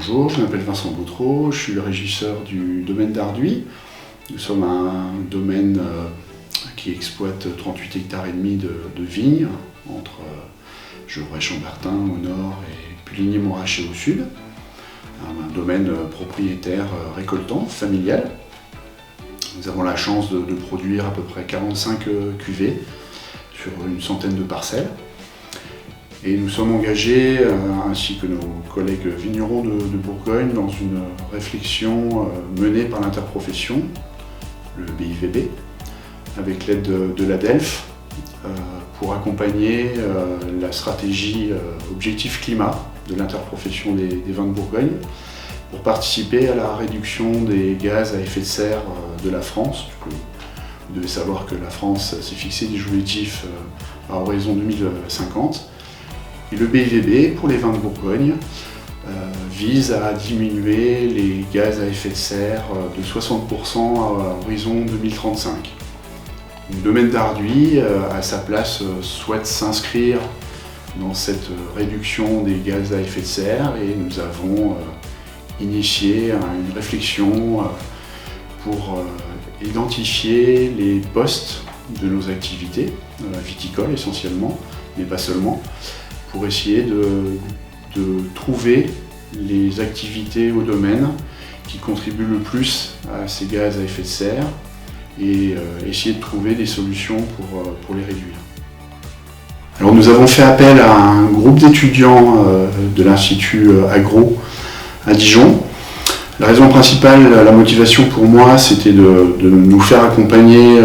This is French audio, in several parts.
Bonjour, je m'appelle Vincent Boutreau, je suis le régisseur du domaine d'Arduy. Nous sommes un domaine qui exploite 38 hectares et demi de vignes entre Gevrey-Chambertin au nord et Puligny-Montrachet au sud. Un domaine propriétaire récoltant, familial. Nous avons la chance de produire à peu près 45 cuvées sur une centaine de parcelles. Et nous sommes engagés, ainsi que nos collègues vignerons de Bourgogne, dans une réflexion menée par l'interprofession, le BIVB, avec l'aide de l'ADELF, pour accompagner la stratégie Objectif Climat de l'interprofession des vins de Bourgogne, pour participer à la réduction des gaz à effet de serre de la France. Vous devez savoir que la France s'est fixé des objectifs à horizon 2050. Et le BIVB, pour les vins de Bourgogne, vise à diminuer les gaz à effet de serre de 60% à horizon 2035. Le domaine d'Arduy, à sa place, souhaite s'inscrire dans cette réduction des gaz à effet de serre et nous avons initié une réflexion pour identifier les postes de nos activités, viticoles essentiellement, mais pas seulement, pour essayer de trouver les activités au domaine qui contribuent le plus à ces gaz à effet de serre et essayer de trouver des solutions pour les réduire. Alors nous avons fait appel à un groupe d'étudiants de l'Institut Agro à Dijon. La raison principale, la motivation pour moi, c'était de nous faire accompagner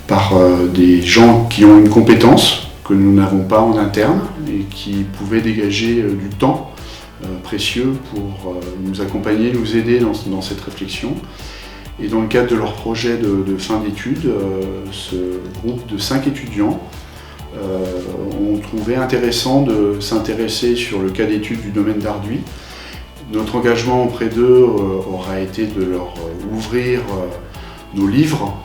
par des gens qui ont une compétence que nous n'avons pas en interne et qui pouvaient dégager du temps précieux pour nous accompagner, nous aider dans cette réflexion. Et dans le cadre de leur projet de fin d'études, ce groupe de 5 étudiants ont trouvé intéressant de s'intéresser sur le cas d'étude du domaine d'Arduy. Notre engagement auprès d'eux aura été de leur ouvrir nos livres,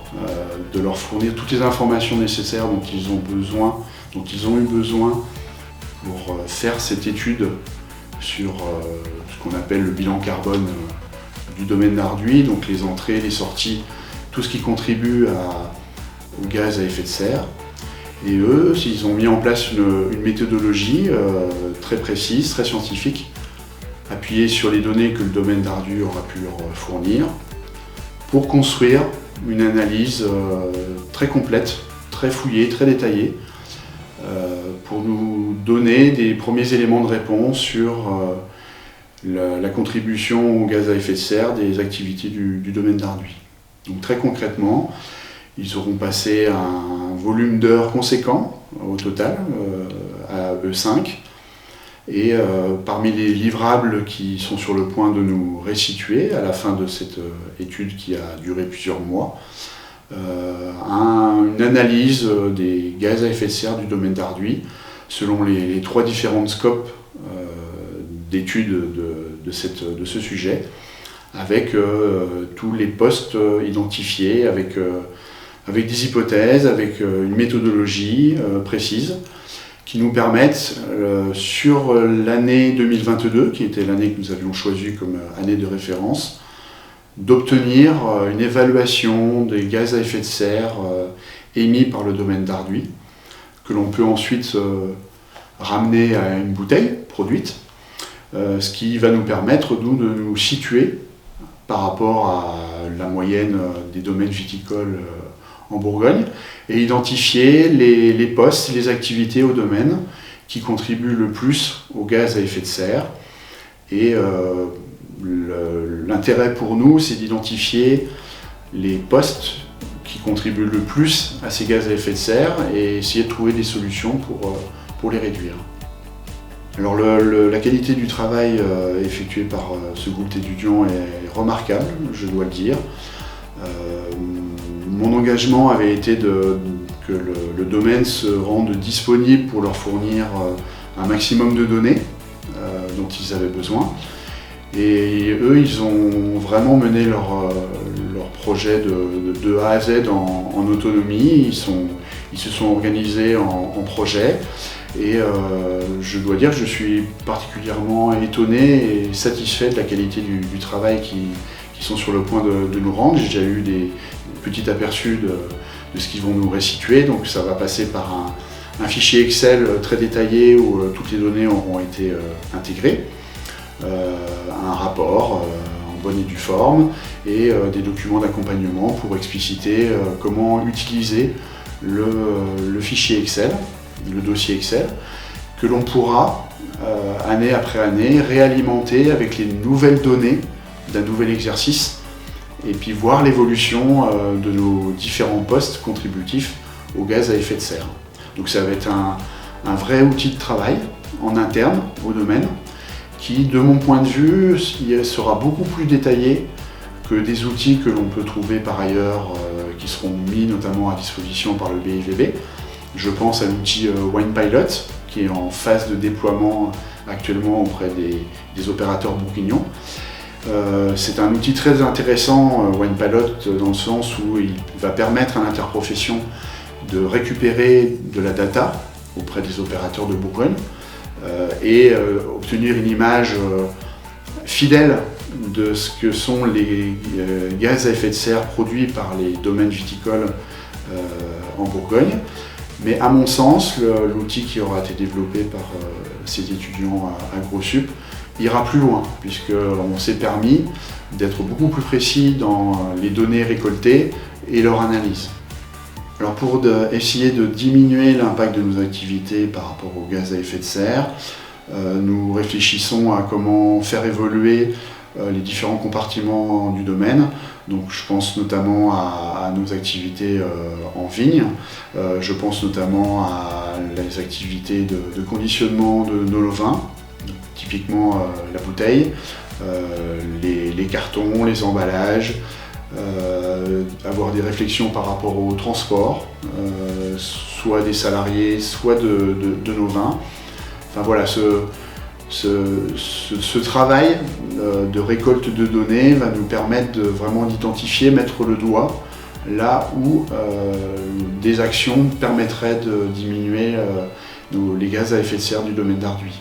de leur fournir toutes les informations nécessaires dont ils ont eu besoin pour faire cette étude sur ce qu'on appelle le bilan carbone du domaine d'Arduy, donc les entrées, les sorties, tout ce qui contribue au gaz à effet de serre. Et eux, ils ont mis en place une méthodologie très précise, très scientifique, appuyée sur les données que le domaine d'Arduy aura pu leur fournir, pour construire une analyse très complète, très fouillée, très détaillée, pour nous donner des premiers éléments de réponse sur la contribution aux gaz à effet de serre des activités du domaine d'Arduy. Donc très concrètement, ils auront passé un volume d'heures conséquent au total, à E5, et parmi les livrables qui sont sur le point de nous restituer à la fin de cette étude qui a duré plusieurs mois, une analyse des gaz à effet de serre du domaine d'Arduy selon les 3 différentes scopes d'études de ce sujet, avec tous les postes identifiés, avec des hypothèses, avec une méthodologie précise qui nous permettent, sur l'année 2022, qui était l'année que nous avions choisie comme année de référence, d'obtenir une évaluation des gaz à effet de serre émis par le domaine d'Arduy, que l'on peut ensuite ramener à une bouteille produite, ce qui va nous permettre de nous situer par rapport à la moyenne des domaines viticoles en Bourgogne et identifier les postes, les activités au domaine qui contribuent le plus aux gaz à effet de serre. Et l'intérêt pour nous, c'est d'identifier les postes qui contribuent le plus à ces gaz à effet de serre et essayer de trouver des solutions pour les réduire. Alors la qualité du travail effectué par ce groupe d'étudiants est remarquable, je dois le dire. Mon engagement avait été que le domaine se rende disponible pour leur fournir un maximum de données dont ils avaient besoin. Et eux, ils ont vraiment mené leur projet de A à Z en autonomie. Ils se sont organisés en projets et je dois dire que je suis particulièrement étonné et satisfait de la qualité du travail qu'ils sont sur le point de nous rendre. J'ai déjà eu des petits aperçus de ce qu'ils vont nous restituer, donc ça va passer par un fichier Excel très détaillé où toutes les données auront été intégrées, un rapport en bonne et due forme et des documents d'accompagnement pour expliciter comment utiliser le fichier Excel, le dossier Excel, que l'on pourra année après année réalimenter avec les nouvelles données d'un nouvel exercice et puis voir l'évolution de nos différents postes contributifs aux gaz à effet de serre. Donc ça va être un vrai outil de travail en interne au domaine qui, de mon point de vue, sera beaucoup plus détaillé que des outils que l'on peut trouver par ailleurs qui seront mis notamment à disposition par le BIVB. Je pense à l'outil OnePilot qui est en phase de déploiement actuellement auprès des opérateurs bourguignons. C'est un outil très intéressant, OnePilot, dans le sens où il va permettre à l'interprofession de récupérer de la data auprès des opérateurs de Bourgogne et obtenir une image fidèle de ce que sont les gaz à effet de serre produits par les domaines viticoles en Bourgogne. Mais à mon sens, l'outil qui aura été développé par ces étudiants à AgroSup ira plus loin, puisqu'on s'est permis d'être beaucoup plus précis dans les données récoltées et leur analyse. Alors pour essayer de diminuer l'impact de nos activités par rapport aux gaz à effet de serre, nous réfléchissons à comment faire évoluer les différents compartiments du domaine. Donc je pense notamment à nos activités en vigne, je pense notamment à les activités de conditionnement de nos vins, typiquement la bouteille, les cartons, les emballages, avoir des réflexions par rapport au transport, soit des salariés, soit de nos vins. Enfin voilà, ce travail de récolte de données va nous permettre de vraiment d'identifier, mettre le doigt là où des actions permettraient de diminuer les gaz à effet de serre du domaine d'Arduy.